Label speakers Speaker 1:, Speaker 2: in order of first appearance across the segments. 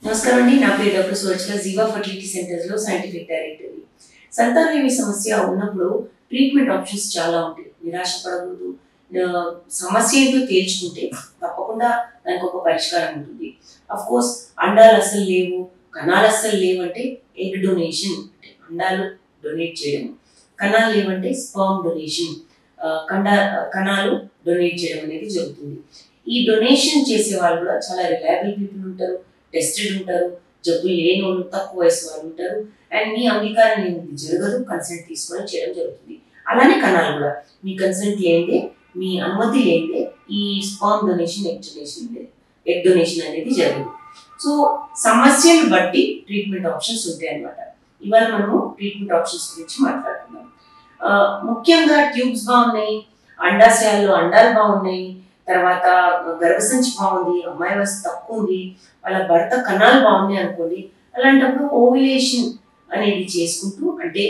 Speaker 1: నమస్కారం అండి. నా పేరు డాక్టర్ సురచన, జీవా ఫర్టిలిటీ సెంటర్స్లో సైంటిఫిక్ డైరెక్టర్ని. సంతానలేమి సమస్య ఉన్నప్పుడు ట్రీట్మెంట్ ఆప్షన్స్ చాలా ఉంటాయి. నిరాశ పడకూడదు. సమస్య ఏంటో తేల్చుకుంటే తప్పకుండా దానికి ఒక పరిష్కారం ఉంటుంది. అఫ్ కోర్స్ అండాలు అసలు లేవు, కణాలు అసలు లేవంటే ఎగ్ డొనేషన్, అంటే అండాలు డొనేట్ చేయడం. కణాలు లేవంటే స్పర్మ్ డొనేషన్, కణాలు డొనేట్ చేయడం అనేది జరుగుతుంది. ఈ డొనేషన్ చేసే వాళ్ళు కూడా చాలా రిలయబుల్ పీపుల్ ఉంటారు, టెస్టెడ్ ఉంటారు, జబ్బులు లేని వాళ్ళు, తక్కువ వయసు వాళ్ళు ఉంటారు. అండ్ మీ అంగీకారం లేనిది జరగదు, కన్సెంట్ తీసుకొని చేయడం జరుగుతుంది. అలానే కణాలు కూడా మీ కన్సెంట్ లేనిదే, మీ అనుమతి లేనిదే ఈ స్పర్మ్ డొనేషన్, ఎగ్ డొనేషన్ అనేది జరగదు. సో సమస్యలు బట్టి ట్రీట్మెంట్ ఆప్షన్స్ ఉంటాయి అన్నమాట. ఇవాళ మనము ట్రీట్మెంట్ ఆప్షన్స్ గురించి మాట్లాడుతున్నాం. ముఖ్యంగా ట్యూబ్స్ బాగున్నాయి, అండాశయాల్లో అండాలు బాగున్నాయి, తర్వాత గర్భసంచి బాగుంది, అమ్మాయి వయసు తక్కువ ఉంది, వాళ్ళ భర్త కణాలు బాగున్నాయి అనుకోండి. అలాంటప్పుడు ఓవ్యులేషన్ అనేది చేసుకుంటూ, అంటే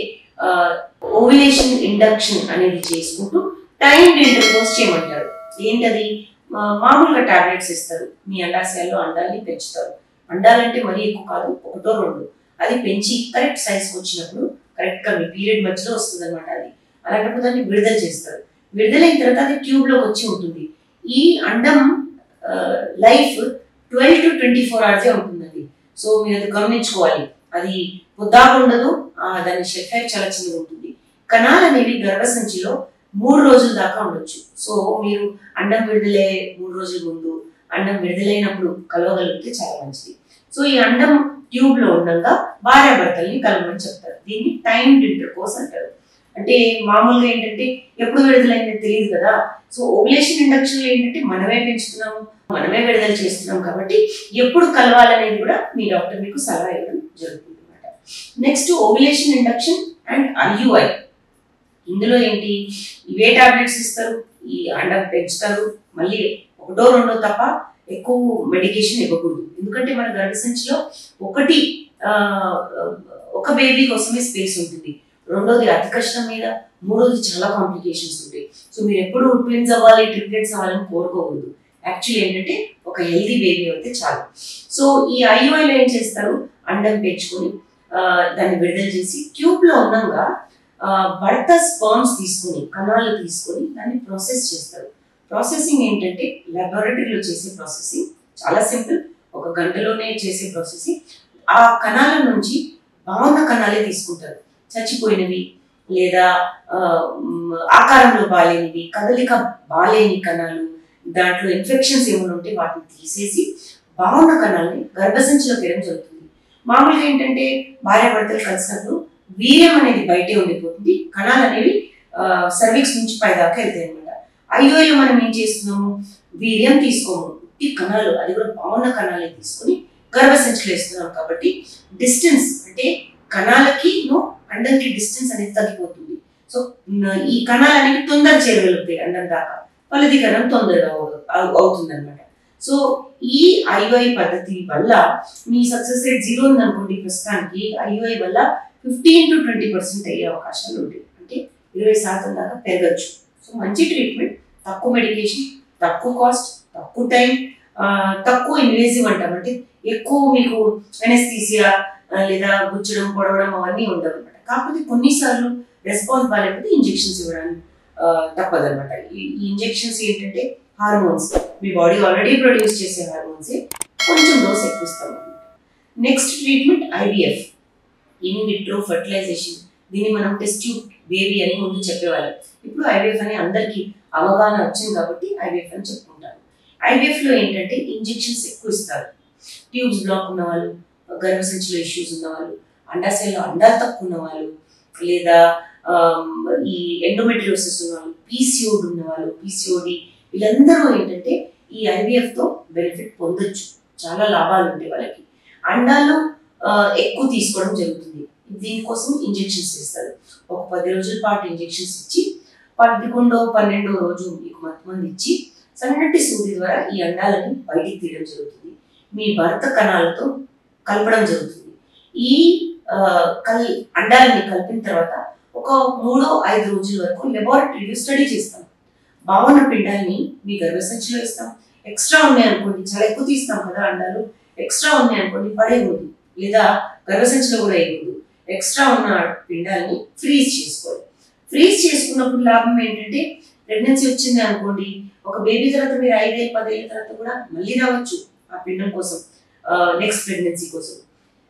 Speaker 1: ఓవ్యులేషన్ ఇండక్షన్ అనేది చేసుకుంటూ టైమ్డ్ ఇంటర్కోర్స్ చేయమంటారు. ఏంటది? మామూలుగా టాబ్లెట్స్ ఇస్తారు, మీ అండాశయాల్లో అండాల్ని పెంచుతారు. అండాలంటే మరీ ఎక్కువ కాదు, ఒకటో రెండు, అది పెంచి కరెక్ట్ సైజ్కి వచ్చినప్పుడు, కరెక్ట్గా మీ పీరియడ్ మధ్యలో వస్తుంది అనమాట. అది అలాంటప్పుడు దాన్ని విడుదల చేస్తారు. విడుదలైన తర్వాత అది ట్యూబ్లోకి వచ్చి ఉంటుంది. ఈ అండం లైఫ్ 12 to 24 hours ఉంటుందండి. సో మీరు అది గమనించుకోవాలి. అది పొద్దాకు ఉండదు, దాని షెల్ఫ్ లైఫ్ చాలా చిన్నగా ఉంటుంది. కణాలు అనేవి గర్భసంచిలో 3 రోజుల దాకా ఉండొచ్చు. సో మీరు అండం విడుదలే 3 రోజుల ముందు, అండం విడుదలైనప్పుడు కలవగలిగితే చాలా మంచిది. సో ఈ అండం ట్యూబ్ లో ఉండగా భార్యాభర్తల్ని కలవమని చెప్తారు. దీన్ని టైమ్డ్ ఇంటర్కోర్స్ అంటారు. అంటే మామూలుగా ఏంటంటే ఎప్పుడు విడుదలైంది తెలియదు కదా. సో ఓవ్యులేషన్ ఇండక్షన్ ఏంటంటే మనమే పెంచుతున్నాము, మనమే విడుదల చేస్తున్నాం కాబట్టి ఎప్పుడు కలవాలనేది కూడా మీ డాక్టర్ మీకు సలహా ఇవ్వడం జరుగుతుంది అన్నమాట. Next ovulation induction and IUI. ఇందులో ఏంటి? ఇవే టాబ్లెట్స్ ఇస్తారు, ఈ అండం పెంచుతారు, మళ్ళీ ఒకటో రెండో తప్ప ఎక్కువ మెడికేషన్ ఇవ్వకూడదు. ఎందుకంటే మన గర్భసంచిలో ఒక బేబీ కోసమే స్పేస్ ఉంటుంది, రెండోది అతి కష్టం మీద, మూడోది చాలా కాంప్లికేషన్స్ ఉంటాయి. సో మీరు ఎప్పుడు ట్విన్స్ అవ్వాలి, ట్రిప్లెట్స్ అవ్వాలని కోరుకోకూడదు. యాక్చువల్లీ ఏంటంటే ఒక హెల్తీ బేబీ అయితే చాలు. సో ఈ ఐయుఐలో ఏం చేస్తారు? అండం పెంచుకొని దాన్ని విడుదల చేసి ట్యూబ్లో ఉన్నంగా భర్త స్పర్మ్స్ తీసుకొని, కణాలు తీసుకొని దాన్ని ప్రాసెస్ చేస్తారు. ప్రాసెసింగ్ ఏంటంటే లాబొరేటరీలో చేసే ప్రాసెసింగ్ చాలా సింపుల్, ఒక గంటలోనే చేసే ప్రాసెసింగ్. ఆ కణాల నుంచి బాగున్న కణాలే తీసుకుంటారు. చచ్చిపోయినవి లేదా ఆకారంలో బాలేనివి, కదలిక బాలేని కణాలు, దాంట్లో ఇన్ఫెక్షన్స్ ఏమైనా ఉంటే వాటిని తీసేసి బాగున్న కణాలని గర్భసంచిలో వేయడం జరుగుతుంది. మామూలుగా ఏంటంటే భార్యాభర్తలు కలిసినప్పుడు వీర్యం అనేది బయటే ఉండిపోతుంది, కణాలు అనేవి సర్విక్స్ నుంచి పైదాకా వెళ్తాయి అనమాట. ఐయుఐలో మనం ఏం చేస్తున్నాము? వీర్యం తీసుకోము, ఈ కణాలు, అది కూడా బాగున్న కణాలే తీసుకొని గర్భసంచిలో వేస్తున్నాం. కాబట్టి డిస్టెన్స్, అంటే కణాలకి అండంకి డిస్టెన్స్ అనేది తగ్గిపోతుంది. సో ఈ కణాలు అనేవి తొందర చేరగలుగుతాయి అండం దాకా, ఫలదీకరణం తొందరగా అవుతుంది అనమాట. సో ఈ ఐయుఐ పద్ధతి వల్ల మీ సక్సెస్ రేట్ 0 ఉందనుకోండి, ప్రస్తుతానికి ఐయుఐ వల్ల 15 to 20% అయ్యే అవకాశాలు ఉంటాయి, అంటే 20% దాకా పెరగచ్చు. సో మంచి ట్రీట్మెంట్, తక్కువ మెడికేషన్, తక్కువ కాస్ట్, తక్కువ టైం, తక్కువ ఇన్వేజివ్ అంటాం, అంటే ఎక్కువ మీకు అనెస్థీసియా లేదా గుచ్చడం, పొడవడం అవన్నీ ఉండవు అనమాట. కాకపోతే కొన్నిసార్లు రెస్పాన్స్ బాగాలేకపోతే ఇంజెక్షన్స్ ఇవ్వడానికి తప్పదనమాట. ఈ ఇంజెక్షన్స్ ఏంటంటే హార్మోన్స్, మీ బాడీ ఆల్రెడీ ప్రొడ్యూస్ చేసే హార్మోన్సే, కొంచెం డోస్ ఎక్కువ ఇస్తాం అనమాట. Next treatment IVF, in vitro fertilization. దీన్ని మనం టెస్ట్ ట్యూబ్ బేబీ అని ముందు చెప్పేవాళ్ళం. ఇప్పుడు ఐవిఎఫ్ అని అందరికీ అవగాహన వచ్చింది కాబట్టి ఐవిఎఫ్ అని చెప్పుకుంటారు. ఐవిఎఫ్లో ఏంటంటే ఇంజెక్షన్స్ ఎక్కువ ఇస్తారు. ట్యూబ్స్ బ్లాక్ ఉన్నవాళ్ళు, గర్భసంచిలో ఇష్యూస్ ఉన్నవాళ్ళు, అండాశయంలో అండాలు తక్కువ ఉన్నవాళ్ళు, లేదా ఈ ఎండోమెట్రియోసిస్ ఉన్నవాళ్ళు, పీసీఓడి ఉన్నవాళ్ళు, పీసీఓడి, వీళ్ళందరూ ఏంటంటే ఈ ఐవిఎఫ్తో బెనిఫిట్ పొందొచ్చు, చాలా లాభాలు ఉంటాయి వాళ్ళకి. అండాలు ఎక్కువ తీసుకోవడం జరుగుతుంది. దీనికోసం ఇంజెక్షన్స్ ఇస్తారు. ఒక 10 రోజుల పాటు ఇంజెక్షన్స్ ఇచ్చి 11వ 12వ రోజు మీకు మత్తమంది ఇచ్చి సన్నటి సూది ద్వారా ఈ అండాలని బయటికి తీయడం జరుగుతుంది. మీ భర్త కణాలతో కలపడం జరుగుతుంది. ఈ అండాలని కలిపిన తర్వాత ఒక 3-5 రోజుల వరకు లెబారెటరీలో స్టడీ చేస్తాం. బాగున్న పిండాలని మీ గర్భసంచిలో ఇస్తాం, ఎక్స్ట్రా ఉన్నాయి అనుకోండి, చాలా ఎక్కువ తీస్తాం కదా అండాలు, ఎక్స్ట్రా ఉన్నాయి అనుకోండి పడేయకూడదు, లేదా గర్భసంచిలో కూడా వేయకూడదు. ఎక్స్ట్రా ఉన్న పిండాలని ఫ్రీజ్ చేసుకోవాలి. ఫ్రీజ్ చేసుకున్నప్పుడు లాభం ఏంటంటే ప్రెగ్నెన్సీ వచ్చింది అనుకోండి, ఒక బేబీ తర్వాత మీరు 5-10 ఏళ్ళ తర్వాత కూడా మళ్ళీ రావచ్చు ఆ పిండం కోసం, నెక్స్ట్ ప్రెగ్నెన్సీ కోసం.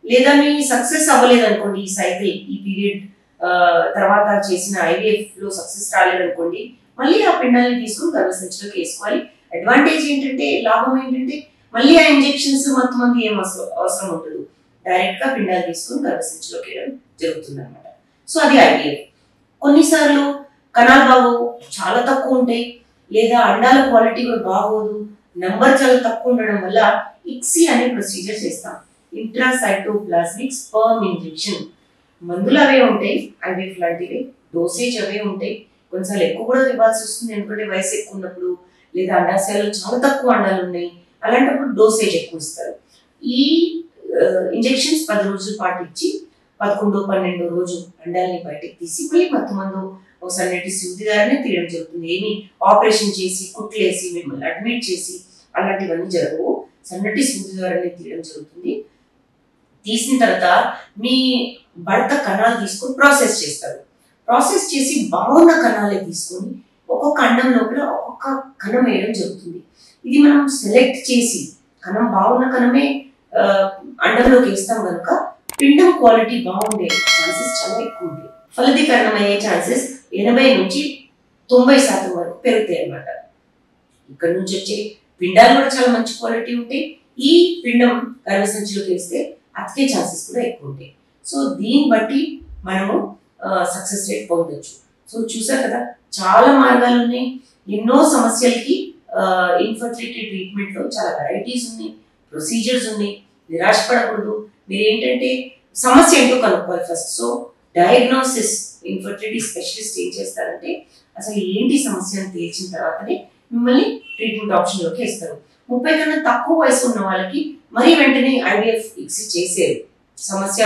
Speaker 1: లేదా మీ సక్సెస్ అవ్వలేదు అనుకోండి, ఈ సైకిల్ ఈ పీరియడ్ తర్వాత చేసిన IVF లో సక్సెస్ రాలేదనుకోండి, మళ్ళీ ఆ పిండాన్ని తీసుకుని గర్భసంచిలోకి వేసుకోవాలి. అడ్వాంటేజ్ ఏంటంటే, లాభం ఏంటంటే మళ్ళీ ఆ ఇంజెక్షన్స్ మొత్తం మంది ఏం అవసరం ఉండదు, డైరెక్ట్ గా పిండాలు తీసుకుని గర్భసంచిలోకి వేయడం జరుగుతుంది అనమాట. సో అది IVF. కొన్నిసార్లు కణాలు బాగోవు, చాలా తక్కువ ఉంటాయి, లేదా అండాల క్వాలిటీ కూడా బాగోదు, నంబర్ చాలా తక్కువ ఉండడం వల్ల ICSI అనే ప్రొసీజర్ చేస్తాం, ఇంట్రాసైటోప్లాస్మిక్ స్పర్మ్ ఇంజెక్షన్. మందులు అవే ఉంటాయి, IVF లాంటివి, డోసేజ్ అవే ఉంటాయి. కొన్నిసార్లు ఎక్కువ కూడా ఇవ్వాల్సి వస్తుంది, ఎందుకంటే వయసు ఎక్కువ ఉన్నప్పుడు, లేదా అండాశయాలు చాలా తక్కువ అండాలు ఉన్నాయి, అలాంటప్పుడు డోసేజ్ ఎక్కువ ఇస్తారు. ఈ ఇంజెక్షన్స్ 10 రోజుల పాటు ఇచ్చి 11-12 రోజు అండాలని బయటకు తీసి మళ్ళీ మొత్తం మందు ఒక సన్నటి సూది ద్వారానే తీయడం జరుగుతుంది. ఏమి ఆపరేషన్ చేసి కుట్లేసి మిమ్మల్ని అడ్మిట్ చేసి అలాంటివన్నీ జరగవు, సన్నటి సూది ద్వారానే తీయడం జరుగుతుంది. తీసిన తర్వాత మీ భర్త కణాలు తీసుకొని ప్రాసెస్ చేస్తారు. ప్రాసెస్ చేసి బాగున్న కణాలే తీసుకొని ఒక్కొక్క అండం లోపల ఒక్కొక్క కణం వేయడం జరుగుతుంది. ఇది మనం సెలెక్ట్ చేసి కణం బాగున్న కణమే అండంలోకి వేస్తాం కనుక పిండం క్వాలిటీ బాగుండే ఛాన్సెస్ చాలా ఎక్కువ ఉంటాయి. ఫలదీకరణం అయ్యే ఛాన్సెస్ 80-90% వరకు పెరుగుతాయి అన్నమాట. ఇక్కడ నుంచి వచ్చే పిండాలు కూడా చాలా మంచి క్వాలిటీ ఉంటాయి. ఈ పిండం గర్భసంచిలోకి వేస్తే అతికే ఛాన్సెస్ కూడా ఎక్కువ ఉంటాయి. సో దీన్ని బట్టి మనము సక్సెస్ రేట్ పొందొచ్చు. సో చూసారు కదా, చాలా మార్గాలు ఉన్నాయి, ఎన్నో సమస్యలకి ఇన్ఫర్టిలిటీ ట్రీట్మెంట్ లో చాలా వెరైటీస్ ఉన్నాయి, ప్రొసీజర్స్ ఉన్నాయి. నిరాశపడకూడదు. మీరు ఏంటంటే సమస్య ఏంటో కనుక్కోవాలి first. So diagnosis, infertility specialist ఏం చేస్తారంటే అసలు ఏంటి సమస్య అని తేల్చిన తర్వాతనే మిమ్మల్ని ట్రీట్మెంట్ ఆప్షన్ లోకి వేస్తారు. 30 కన్నా తక్కువ వయసు ఉన్న వాళ్ళకి మరి వెంటనే IVF ICSI చేసేది. సమస్య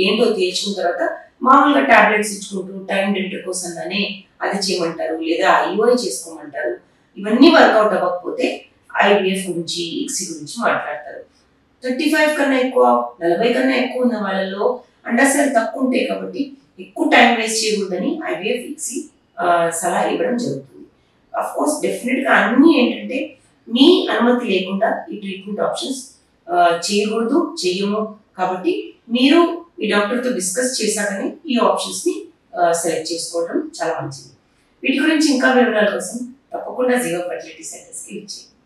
Speaker 1: ఏంటో తేల్చుకున్న తర్వాత మామూలుగా టాబ్లెట్స్ ఇచ్చుకుంటూ టైం డెంటర్ కోసం అనే అది చేయమంటారు, లేదా IUI చేసుకోమంటారు. ఇవన్నీ వర్కౌట్ అవ్వకపోతే IVF గురించి ICSI గురించి మాట్లాడతారు. 35 కన్నా ఎక్కువ, 40 కన్నా ఎక్కువ ఉన్న వాళ్ళలో అండాశయాలు తక్కువ ఉంటాయి కాబట్టి ఎక్కువ టైం వేస్ట్ చేయకూడదని IVF ICSI సలహా ఇవ్వడం జరుగుతుంది. అఫ్ కోర్స్ డెఫినెట్ గా అన్ని ఏంటంటే మీ అనుమతి లేకుండా ఈ ట్రీట్మెంట్ ఆప్షన్స్ చేయకూడదు, చెయ్యము. కాబట్టి మీరు ఈ డాక్టర్తో డిస్కస్ చేశాకనే ఈ ఆప్షన్స్ ని సెలెక్ట్ చేసుకోవడం చాలా మంచిది. వీటి గురించి ఇంకా వివరాల కోసం తప్పకుండా జియో ఫర్టిలిటీ సెంటర్స్కి ఇచ్చేయండి.